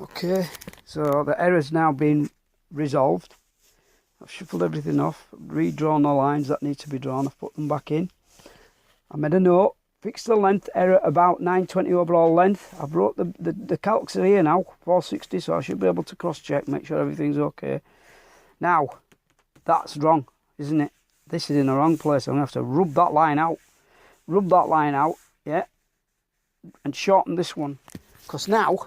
Okay, so the error's now been resolved. I've shuffled everything off, redrawn the lines that need to be drawn, I've put them back in. I made a note, fixed the length error about 920 overall length. I've wrote the calcs are here now, 460, so I should be able to cross-check, make sure everything's okay. Now, that's wrong, isn't it? This is in the wrong place. I'm going to have to rub that line out. Rub that line out, yeah, and shorten this one. Because now,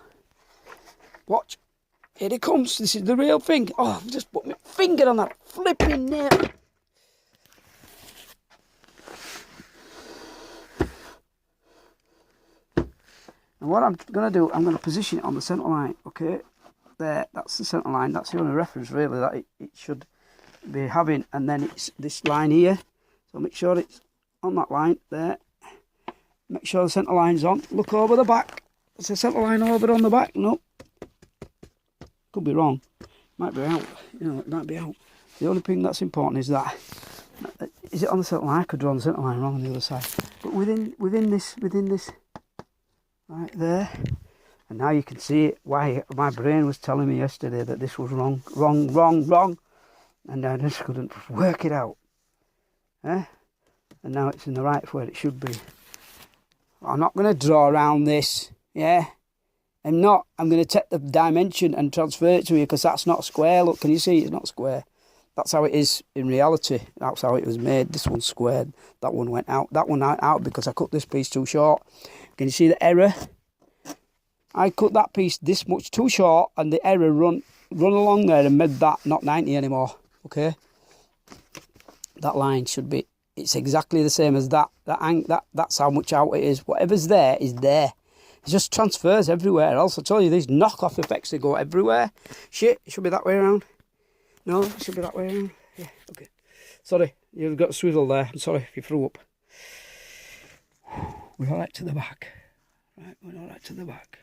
watch, here it comes. This is the real thing. Oh, I've just put my finger on that flipping nail. And what I'm going to do, I'm going to position it on the centre line, okay? There, that's the centre line. That's the only reference, really, that it should be having. And then it's this line here. So make sure it's on that line there. Make sure the centre line's on. Look over the back. Is the centre line over on the back? No. Could be wrong. Might be out. You know, it might be out. The only thing that's important is that. Is it on the centre line? I could draw the centre line wrong on the other side. But within this. Right there. And now you can see it, why my brain was telling me yesterday that this was wrong. And I just couldn't work it out. And now it's in the right where it should be. I'm not going to draw around this. Yeah. I'm not. I'm going to take the dimension and transfer it to you because that's not square. Look, can you see? It's not square. That's how it is in reality. That's how it was made. This one's squared. That one went out. That one went out because I cut this piece too short. Can you see the error? I cut that piece this much too short and the error run along there and made that not 90 anymore. Okay? That line should be, it's exactly the same as that. That's how much out it is. Whatever's there is there. It just transfers everywhere else. I told you these knock-off effects, they go everywhere. Shit, it should be that way around. No, it should be that way around. Yeah, okay. Sorry, you've got a swivel there. I'm sorry if you threw up. We're all right to the back. Right, we're all right to the back.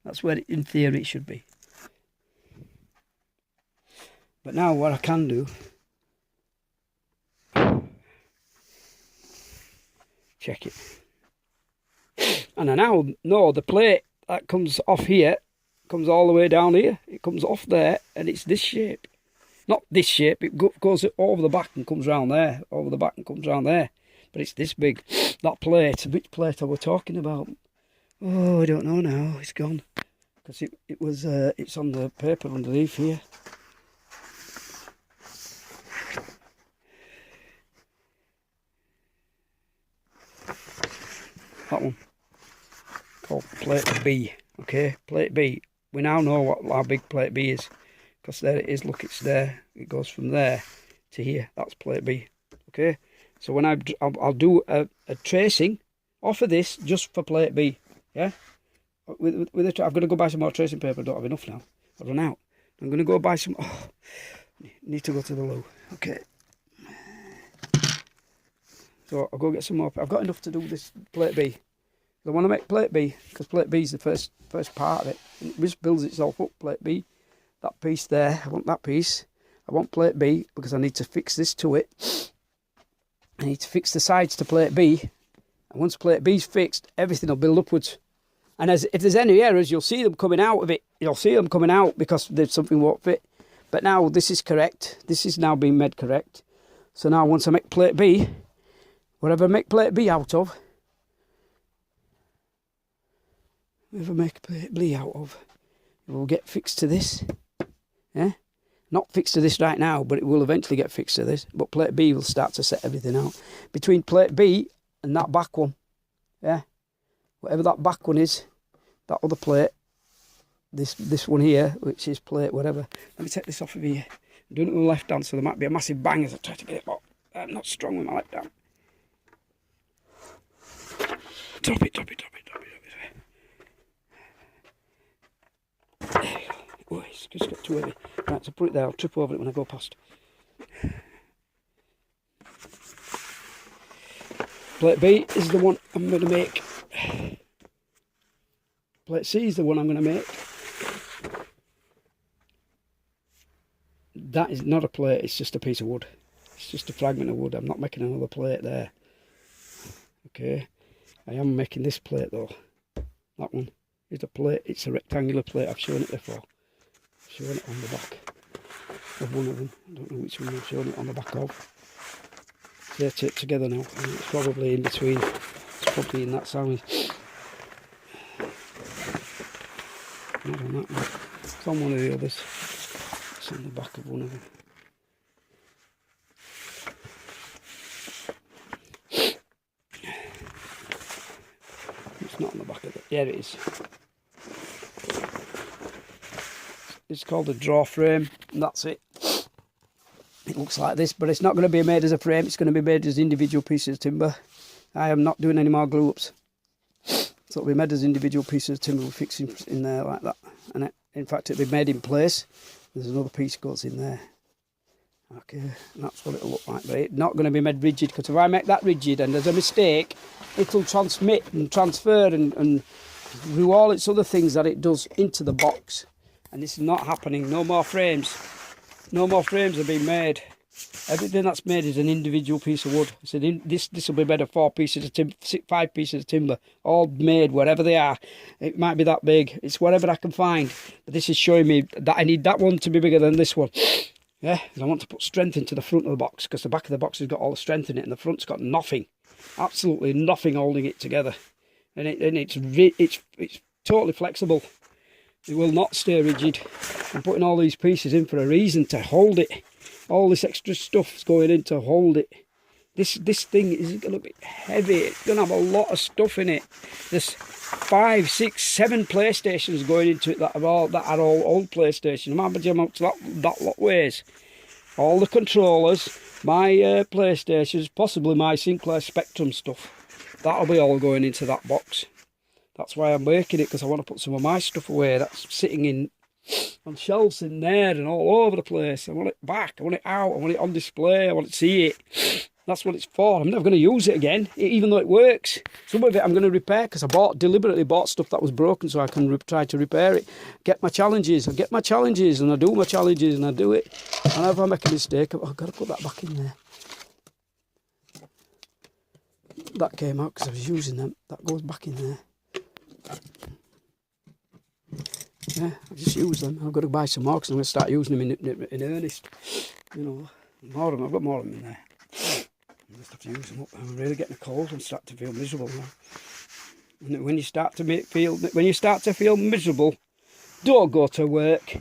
That's where, in theory, it should be. But now what I can do... check it. And I now know the plate that comes off here comes all the way down here. It comes off there and it's this shape. Not this shape, it goes over the back and comes round there. Over the back and comes round there. But it's this big. That plate, which plate are we talking about? Oh, I don't know now. It's gone. Because it was, it's on the paper underneath here. That one. Called plate B. Okay, plate B. We now know how big plate B is. Because there it is, look, it's there. It goes from there to here. That's plate B. Okay, so when I'll do a tracing off of this just for plate B. Yeah, I've got to go buy some more tracing paper. I don't have enough now. I've run out. I'm going to go buy some. Oh, need to go to the loo. Okay. So I'll go get some more. I've got enough to do this plate B. I want to make plate B because plate B is the first part of it. It just builds itself up. Plate B, that piece there. I want that piece. I want plate B because I need to fix this to it. I need to fix the sides to plate B. And once plate B's fixed, everything will build upwards. And if there's any errors, you'll see them coming out of it. You'll see them coming out because there's something won't fit. But now this is correct. This is now being made correct. So now once I make plate B, whatever I make plate B out of, whatever I make plate B out of, it will get fixed to this. Yeah? Not fixed to this right now, but it will eventually get fixed to this. But plate B will start to set everything out. Between plate B and that back one, yeah? Whatever that back one is, that other plate, this one here, which is plate whatever. Let me take this off of here. I'm doing it with the left hand, so there might be a massive bang as I try to get it up. I'm not strong with my left hand. Drop it. There we go. Oh, it's just got too heavy. Right, so put it there. I'll trip over it when I go past. Plate B is the one I'm going to make. Plate C is the one I'm going to make. That is not a plate, it's just a piece of wood. It's just a fragment of wood. I'm not making another plate there. Okay. I am making this plate though. That one. Here's the plate. It's a rectangular plate. I've shown it before. I've shown it on the back of one of them. I don't know which one I've shown it on the back of. They're taped together now. And it's probably in between. It's probably in that side. Not on that one. It's on one of the others. It's on the back of one of them. It's not on the back of it. Yeah, it is. It's called a draw frame, and that's it. It looks like this, but it's not going to be made as a frame. It's going to be made as individual pieces of timber. I am not doing any more glue ups. So it'll be made as individual pieces of timber. We're fixing in there like that. And in fact, it'll be made in place. There's another piece goes in there. Okay, and that's what it'll look like. But it's not going to be made rigid, because if I make that rigid and there's a mistake, it'll transmit and transfer and do all its other things that it does into the box. And this is not happening. No more frames. No more frames are being made. Everything that's made is an individual piece of wood. So this will be made of 5 pieces of timber, all made wherever they are. It might be that big. It's whatever I can find. But this is showing me that I need that one to be bigger than this one. Yeah, because I want to put strength into the front of the box, because the back of the box has got all the strength in it, and the front's got nothing, absolutely nothing holding it together. And it's totally flexible. It will not stay rigid. I'm putting all these pieces in for a reason, to hold it. All this extra stuff's going in to hold it. This thing is going to be heavy. It's going to have a lot of stuff in it. There's 5, 6, 7 PlayStations going into it that are all old PlayStations. Imagine how much that lot weighs. All the controllers, my PlayStations, possibly my Sinclair Spectrum stuff. That'll be all going into that box. That's why I'm making it, because I want to put some of my stuff away that's sitting on shelves in there and all over the place. I want it back, I want it out, I want it on display, I want to see it. That's what it's for. I'm never going to use it again, even though it works. Some of it I'm going to repair, because I deliberately bought stuff that was broken so I can try to repair it. Get my challenges. I get my challenges, and I do my challenges, and I do it. And if I make a mistake, I've got to put that back in there. That came out because I was using them. That goes back in there. Yeah, I just use them. I've got to buy some more, because I'm going to start using them in earnest. You know, more of them. I've got more of them in there. I just have to use them up. I'm really getting a cold and start to feel miserable now. And when you start to feel miserable, don't go to work,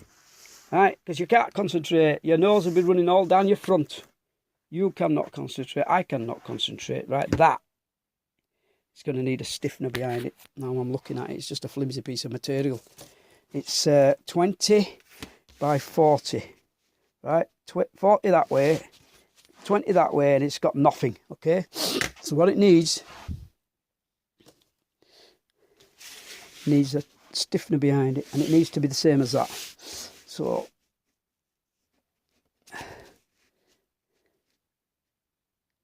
right? Because you can't concentrate. Your nose will be running all down your front. You cannot concentrate. I cannot concentrate. Right, that. It's going to need a stiffener behind it. Now I'm looking at it, it's just a flimsy piece of material. It's 20 by 40, right? 40 that way, 20 that way, and it's got nothing, okay? So what it needs a stiffener behind it, and it needs to be the same as that. So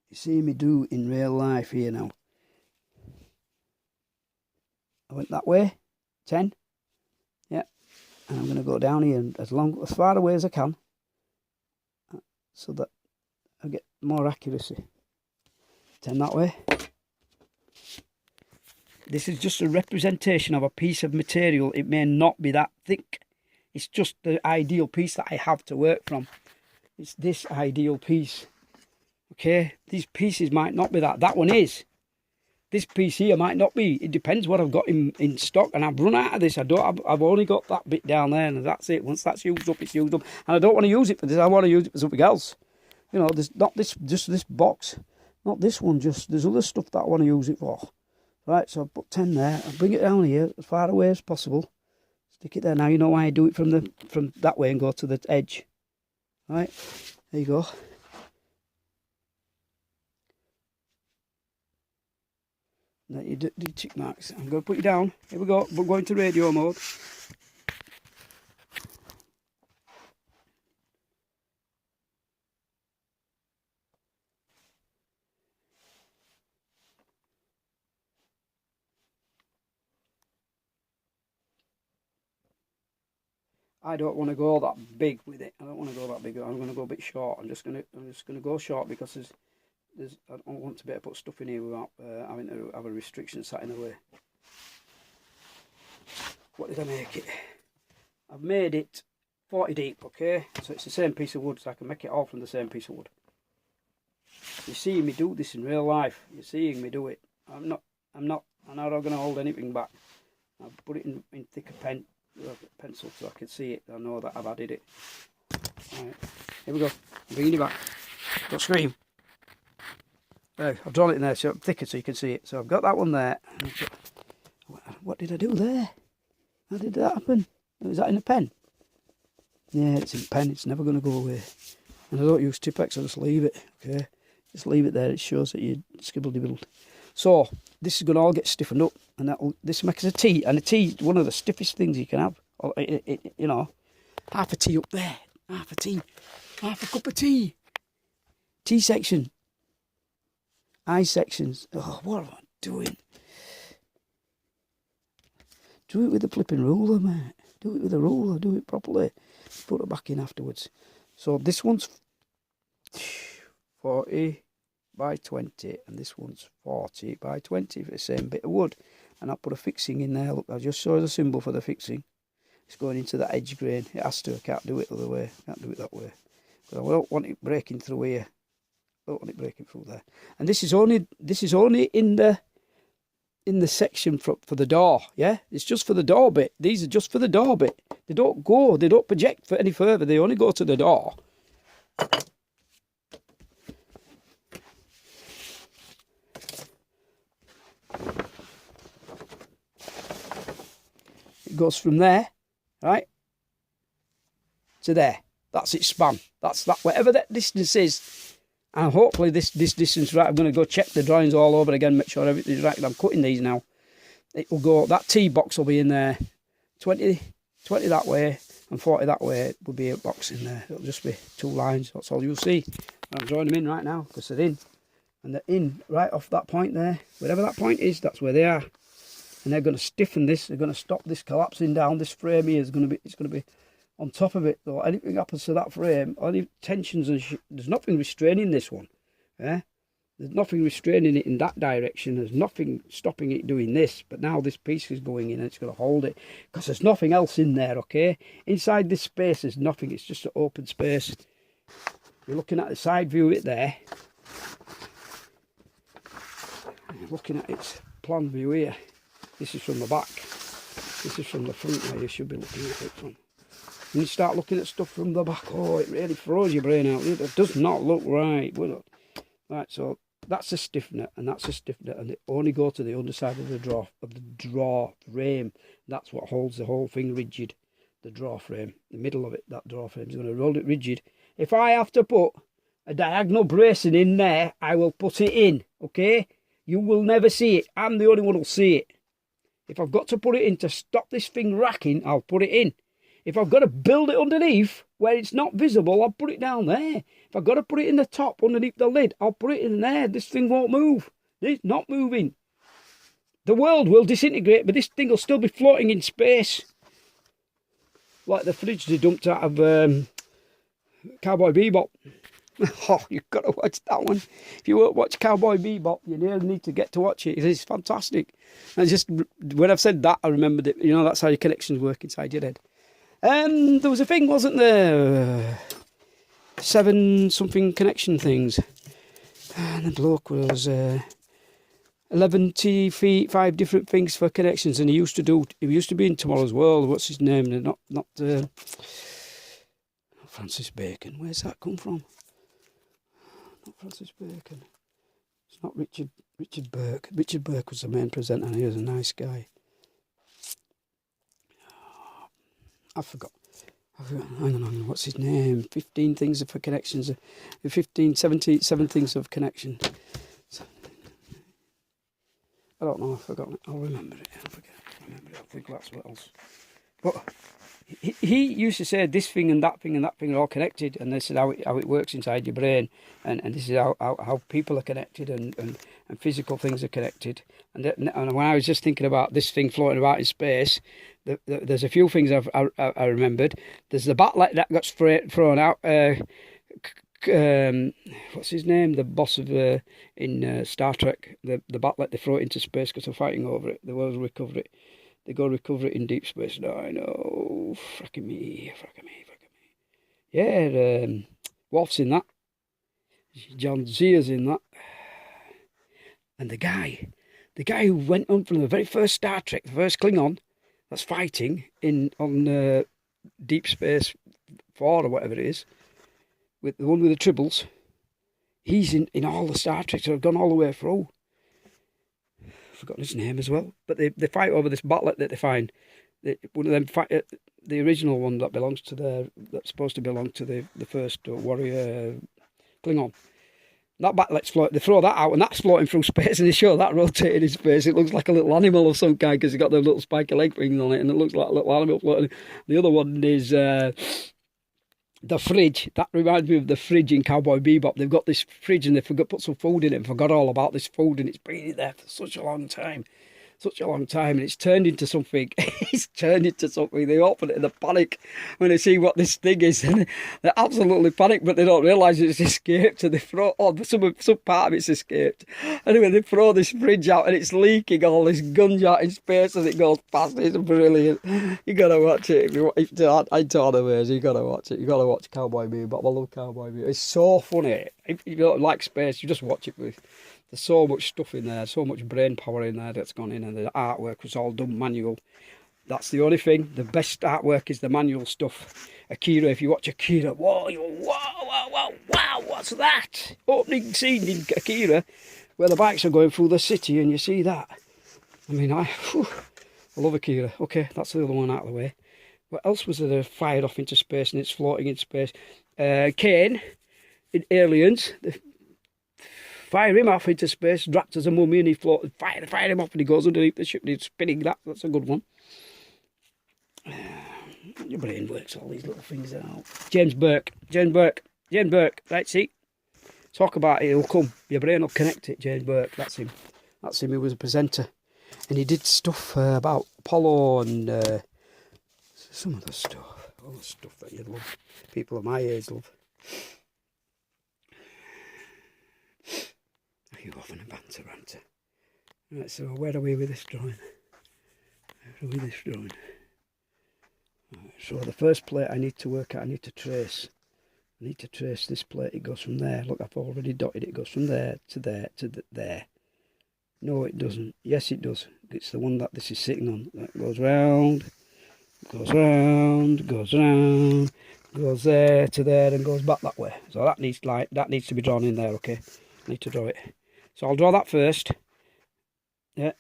you see me do in real life here now. I went that way, 10, yeah, and I'm going to go down here as far away as I can, so that I get more accuracy. 10 that way. This is just a representation of a piece of material. It may not be that thick. It's just the ideal piece that I have to work from. It's this ideal piece. Okay, these pieces might not be that. That one is. This piece here might not be. It depends what I've got in stock, and I've run out of this. I've only got that bit down there, and that's it. Once that's used up, it's used up. And I don't want to use it for this. I want to use it for something else. You know, there's not just this box, not this one. Just there's other stuff that I want to use it for. Right, so I put 10 there. I bring it down here as far away as possible. Stick it there. Now you know why I do it from that way and go to the edge. Right, there you go. Then you do tick marks. I'm going to put you down. Here we go. We're going to radio mode. I don't want to go that big with it. I don't want to go that big. I'm going to go a bit short. I'm just going to go short, because I don't want to be able to put stuff in here without having to have a restriction sat in the way. what did I make it? I've made it 40 deep, okay? So it's the same piece of wood, so I can make it all from the same piece of wood. You're seeing me do this in real life. You're seeing me do it. I'm not going to hold anything back. I'll put it in thicker pencil so I can see it. I know that I've added it. Right, here we go. I'm bringing it back. Don't scream. I've drawn it in there so thicker so you can see it. So I've got that one there. What did I do there? How did that happen? Was that in a pen? Yeah, it's in pen. It's never going to go away. And I don't use Tipex. I just leave it. Okay, just leave it there. It shows that you scribbled. So this is going to all get stiffened up, and this makes a tea. And a tea is one of the stiffest things you can have. You know, half a tea up there. Half a tea. Half a cup of tea. Tea section. Eye sections. Oh, what am I doing? Do it with the flipping ruler, mate. Do it with a ruler. Do it properly. Put it back in afterwards. So this one's 40 by 20, and this one's 40 by 20 for the same bit of wood. And I'll put a fixing in there. Look, I just saw the symbol for the fixing. It's going into that edge grain. It has to. I can't do it the other way. I can't do it that way. Because I don't want it breaking through here. I don't want it breaking through there. And this is only in the section for the door. Yeah, it's just for the door bit. These are just for the door bit. They don't project for any further. They only go to the door. It goes from there, right, to there. That's its span. That's that. Whatever that distance is. And hopefully this distance, right, I'm going to go check the drawings all over again, make sure everything's right. I'm cutting these now. It will go, that T box will be in there. 20 that way and 40 that way will be a box in there. It'll just be two lines. That's all you'll see. And I'm drawing them in right now because they're in. And they're in right off that point there. Whatever that point is, that's where they are. And they're going to stiffen this. They're going to stop this collapsing down. This frame here is going to be on top of it. So anything happens to that frame, any tensions and there's nothing restraining this one. Yeah? There's nothing restraining it in that direction. There's nothing stopping it doing this. But now this piece is going in and it's going to hold it. Because there's nothing else in there, okay? Inside this space there's nothing. It's just an open space. You're looking at the side view of it there. You're looking at its plan view here. This is from the back. This is from the front where you should be looking at it from. When you start looking at stuff from the back, oh, it really throws your brain out. It does not look right, will it? Right, so that's a stiffener, and that's a stiffener, and they only go to the underside of the draw frame. That's what holds the whole thing rigid. The draw frame, the middle of it, that draw frame is going to hold it rigid. If I have to put a diagonal bracing in there, I will put it in, okay? You will never see it. I'm the only one who'll see it. If I've got to put it in to stop this thing racking, I'll put it in. If I've got to build it underneath where it's not visible, I'll put it down there. If I've got to put it in the top underneath the lid, I'll put it in there. This thing won't move. It's not moving. The world will disintegrate, but this thing will still be floating in space. Like the footage they dumped out of Cowboy Bebop. Oh, you've got to watch that one. If you won't watch Cowboy Bebop, you really need to get to watch it. It's fantastic. And just when I've said that, I remembered it. You know, that's how your connections work inside your head. There was a thing, wasn't there? 7-something connection things. And the bloke was 11 feet, 5 different things for connections. And he used to be in Tomorrow's World. What's his name? Not Francis Bacon. Where's that come from? Not Francis Bacon. It's not Richard Burke. Richard Burke was the main presenter and he was a nice guy. I forgot. Hang on, what's his name? 15 things for connections. 7 things of connection. I don't know, I've forgotten it. I'll remember it. I'll think that's what else. But he used to say this thing and that thing and that thing are all connected, and this is how it works inside your brain, and this is how people are connected and physical things are connected. And when I was just thinking about this thing floating about in space, there's a few things I remembered. There's the bat'let that got thrown out. What's his name? The boss of in Star Trek. The bat'let, they throw it into space because they're fighting over it. The world recovered it. They go recover it in Deep Space Nine. Oh, fracking me. Yeah, Worf's in that. John Zia's in that. And the guy who went on from the very first Star Trek, the first Klingon that's fighting on Deep Space 4 or whatever it is, with the one with the tribbles, he's in all the Star Treks that have gone all the way through. I've forgotten his name as well. But they fight over this bat'let that they find. One of them fight the original one that's supposed to belong to the first warrior Klingon. That bat'let's floating. They throw that out, and that's floating through space. And they show that rotating in space. It looks like a little animal of some kind because it's got those little spiky leg things on it, and it looks like a little animal floating. The other one is the fridge. That reminds me of the fridge in Cowboy Bebop. They've got this fridge, and they put some food in it, and forgot all about this food, and it's been in there for such a long time. And it's turned into something. They open it in a panic when they see what this thing is, and they're absolutely panicked, but they don't realise it's escaped, and they throw some part of it's escaped. Anyway, they throw this fridge out, and it's leaking all this gunge out in space as it goes past. It's brilliant. You gotta watch it. If I don't know ways, you gotta watch it. You gotta watch Cowboy Bebop. I love Cowboy Bebop. It's so funny. If you don't like space, you just watch it with. There's so much stuff in there, so much brain power in there that's gone in, and the artwork was all done manual. That's the only thing. The best artwork is the manual stuff. Akira, if you watch Akira, wow, what's that? Opening scene in Akira, where the bikes are going through the city, and you see that. I mean, I love Akira. Okay, that's the other one out of the way. What else was there fired off into space, and it's floating in space? Kane, in Aliens, fire him off into space, wrapped as a mummy, and he floated. Fire him off, and he goes underneath the ship, and he's spinning. That's a good one. Your brain works all these little things out. James Burke. Right, see? Talk about it, he'll come. Your brain will connect it, James Burke. That's him. He was a presenter. And he did stuff about Apollo and some other stuff. All the stuff that you'd love. People of my age love. You often a banter ranter. Right, so where are we with this drawing? Right, so the first plate I need to work out, I need to trace this plate. It goes from there. Look, I've already dotted it. It goes from there to there to there. No, it doesn't. Yes, it does. It's the one that this is sitting on. That goes round, goes there to there, and goes back that way. So that needs to be drawn in there. Okay, I need to draw it. So I'll draw that first. Yeah,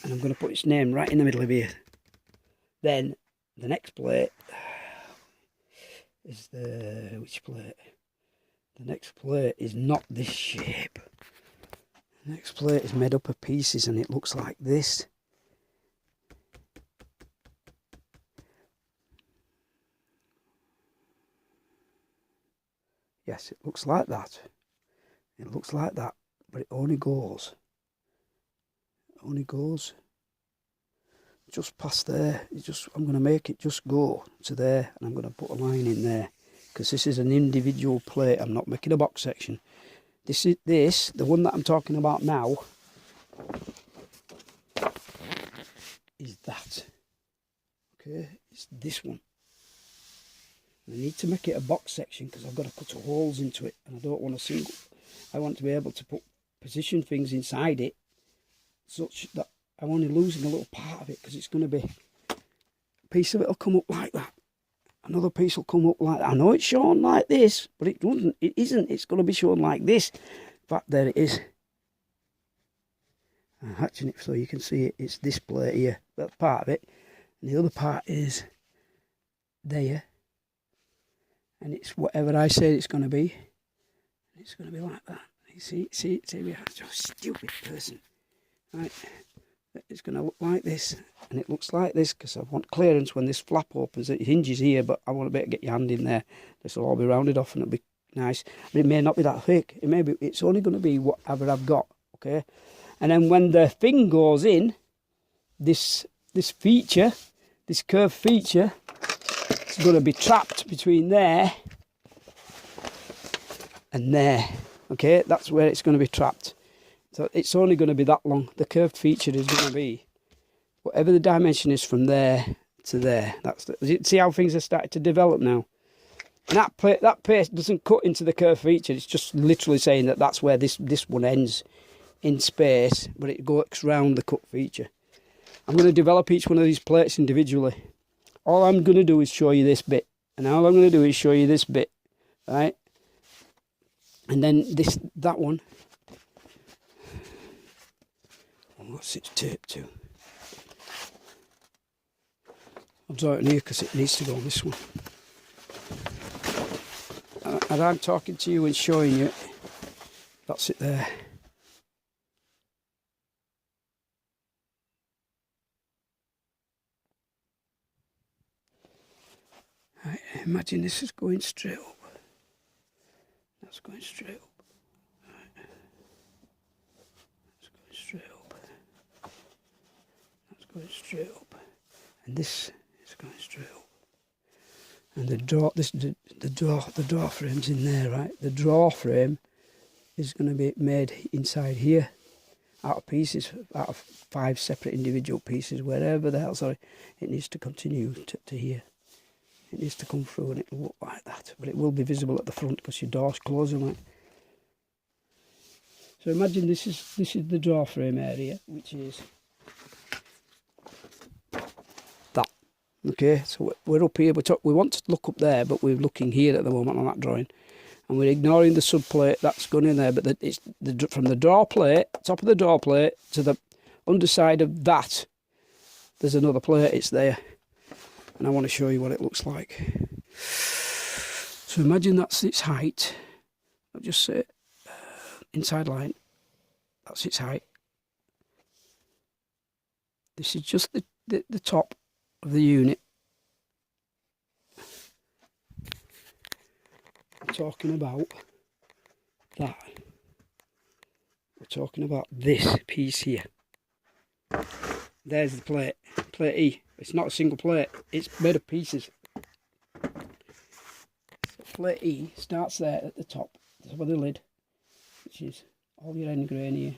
and I'm going to put its name right in the middle of here. Then the next plate is which plate? The next plate is not this shape. The next plate is made up of pieces, and it looks like this. Yes, it looks like that. But it only goes just past there. I'm going to make it just go to there, and I'm going to put a line in there, because this is an individual plate. I'm not making a box section. The one that I'm talking about now is that. Okay, it's this one. I need to make it a box section because I've got to cut holes into it, and I don't want I want to be able to position things inside it such that I'm only losing a little part of it, because it's going to be a piece of it will come up like that. Another piece will come up like that. I know it's shown like this, but it doesn't. It isn't. It's going to be shown like this. In fact, there it is. I'm hatching it so you can see it. It's this plate here. That's part of it. And the other part is there. And it's whatever I say it's going to be. And it's going to be like that. You see, we are just a stupid person. Right. It's going to look like this, and it looks like this because I want clearance when this flap opens. It hinges here, but I want to be able to get your hand in there. This will all be rounded off, and it'll be nice. But it may not be that thick. It may be. It's only going to be whatever I've got. Okay, and then when the thing goes in, this feature, this curved feature, it's going to be trapped between there and there. Okay, that's where it's going to be trapped. So it's only going to be that long. The curved feature is going to be whatever the dimension is from there to there. That's see how things are starting to develop now. And that paste doesn't cut into the curve feature. It's just literally saying that that's where this one ends in space, but it goes round the cut feature. I'm going to develop each one of these plates individually. All I'm going to do is show you this bit, and all I'm going to do is show you this bit, right? And then that one. What's it taped to? I'll draw it in here because it needs to go on this one. And I'm talking to you and showing you, that's it there. Right, imagine this is going straight up. That's going straight up. Right. That's going straight up. That's going straight up. And this is going straight up. And the draw frame's in there, right? The draw frame is going to be made inside here, out of pieces, out of 5 separate individual pieces, wherever the hell, sorry, it needs to continue to here. It needs to come through and it'll look like that, but it will be visible at the front because your door's closing like. So imagine this is the draw frame area, which is that. Okay, so we're up here. We want to look up there, but we're looking here at the moment on that drawing, and we're ignoring the subplate that's gone in there. But it's from the draw plate, top of the draw plate, to the underside of that. There's another plate. It's there. And I want to show you what it looks like. So imagine that's its height. I'll just say inside line. That's its height. This is just the top of the unit. We're talking about that. We're talking about this piece here. There's the plate. Plate E. It's not a single plate, it's made of pieces. So plate E starts there at the top of the lid, which is all your end grain here.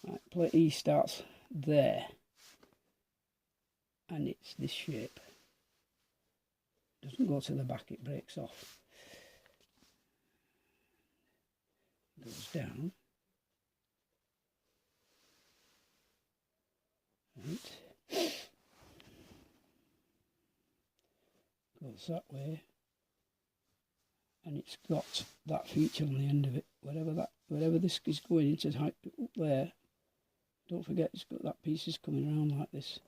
Right, plate E starts there, and it's this shape. Doesn't go to the back, it breaks off. Goes down. Right. Goes that way, and it's got that feature on the end of it. Wherever this is going into height up there, don't forget it's got that piece is coming around like this.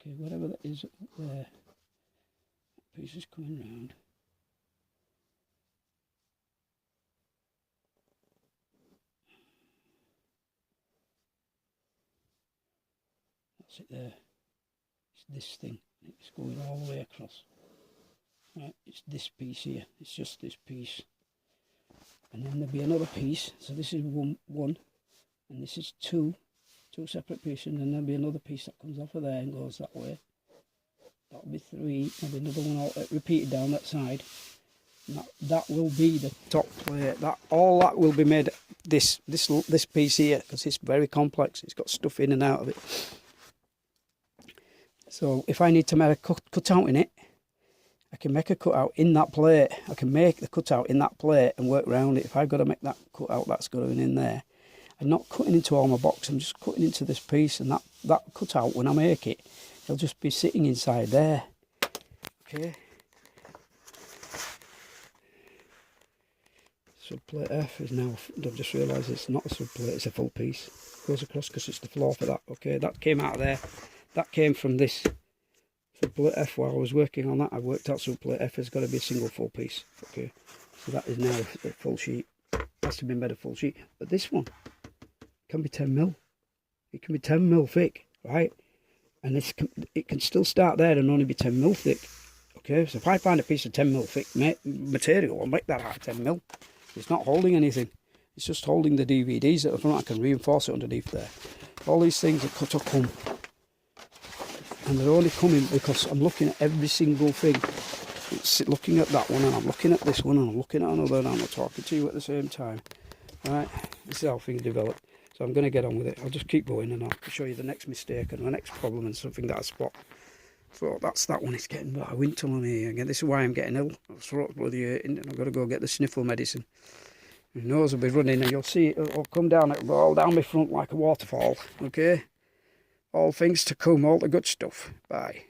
Okay, whatever that is up there, that piece is coming round. That's it there. It's this thing. It's going all the way across. Right, it's this piece here. It's just this piece. And then there'll be another piece. So this is one, and this is two separate pieces. And then there'll be another piece that comes off of there and goes that way. That'll be 3. There'll be another one all repeated down that side. And that will be the top plate. All that will be made this piece here, because it's very complex. It's got stuff in and out of it. So if I need to make a cutout in it, I can make a cutout in that plate. I can make the cutout in that plate and work around it. If I've got to make that cutout that's going in there, I'm not cutting into all my box, I'm just cutting into this piece, and that cutout, when I make it, it'll just be sitting inside there. Okay. Subplate F is now, I've just realised it's not a subplate, it's a full piece. Goes across because it's the floor for that. Okay, that came out of there. That came from this subplate F. While I was working on that, I worked out subplate F has got to be a single full piece. Okay, so that is now a full sheet. Has to be made a full sheet. But this one can be 10mm. It can be 10mm thick, right? And it can still start there and only be 10mm thick. Okay, so if I find a piece of 10mm thick material, I'll make that out of 10mm. It's not holding anything. It's just holding the DVDs at the front. I can reinforce it underneath there. All these things are cut or come. And they're only coming because I'm looking at every single thing. It's looking at that one, and I'm looking at this one, and I'm looking at another, and I'm talking to you at the same time. Right, this is how things develop. So I'm going to get on with it. I'll just keep going and I'll show you the next mistake and the next problem and something that I spot. So that's that one. It's getting a winter on me again. This is why I'm getting ill. My throat's bloody hurting and I've got to go get the sniffle medicine. My nose will be running and you'll see it'll come down. It'll go all down my front like a waterfall. Okay? All things to come, all the good stuff. Bye.